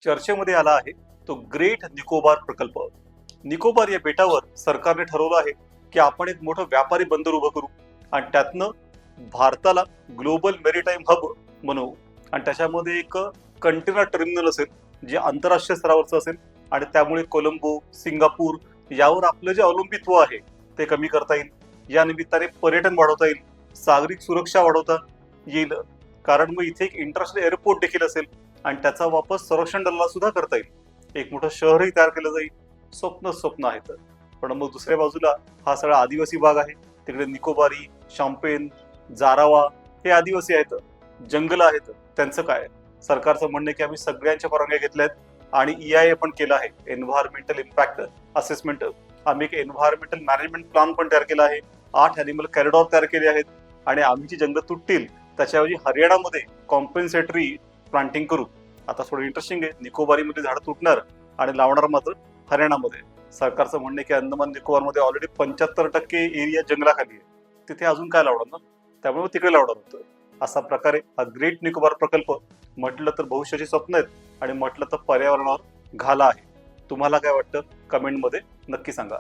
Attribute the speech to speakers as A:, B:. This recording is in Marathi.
A: चर्चेमध्ये आला आहे तो ग्रेट निकोबार प्रकल्प. निकोबार या बेटावर सरकारने ठरवलं आहे की आपण एक मोठं व्यापारी बंदर उभं करू आणि त्यातनं भारताला ग्लोबल मेरीटाईम हब बनवू आणि त्याच्यामध्ये एक कंटेनर टर्मिनल असेल जे आंतरराष्ट्रीय स्तरावरचं असेल आणि त्यामुळे कोलंबो, सिंगापूर यावर आपलं जे अवलंबित्व आहे ते कमी करता येईल. या निमित्ताने पर्यटन वाढवता येईल, सागरिक सुरक्षा वाढवता येईल, कारण मग इथे एक इंटरनॅशनल एअरपोर्ट देखील असेल आणि त्याचा वापर संरक्षण दलाला सुद्धा करता येईल. एक मोठं शहरही तयार केलं जाईल. स्वप्न आहेत. पण मग दुसऱ्या बाजूला हा सगळा आदिवासी भाग आहे. तिकडे निकोबारी, शॅम्पेन, जारावा हे आदिवासी आहेत, जंगल आहेत. त्यांचं काय? सरकारचं म्हणणं आहे की आम्ही सगळ्यांच्या परवानग्या घेतल्यात आणि EIA पण केला आहे, एन्व्हायरमेंटल इम्पॅक्ट असेसमेंट. आम्ही एक एन्व्हायरमेंटल मॅनेजमेंट प्लॅन पण तयार केला आहे. 8 ॲनिमल कॉरिडॉर तयार केले आहेत आणि आम्ही जी जंगल तुटतील त्याच्याऐवजी हरियाणामध्ये कॉम्पेन्सेटरी प्लांटिंग करू. आता थोडं इंटरेस्टिंग आहे, निकोबारीमध्ये झाडं तुटणार आणि लावणार मात्र हरियाणामध्ये. सरकारचं म्हणणं आहे की अंदमान निकोबारमध्ये ऑलरेडी 75% एरिया जंगलाखाली आहे, तिथे अजून काय लावणार ना, त्यामुळे तिकडे लावणार होतं. असा प्रकारे हा ग्रेट निकोबार प्रकल्प म्हटलं तर भविष्याची स्वप्न आहेत आणि म्हटलं तर पर्यावरणावर घाला आहे. तुम्हाला काय वाटतं कमेंटमध्ये नक्की सांगा.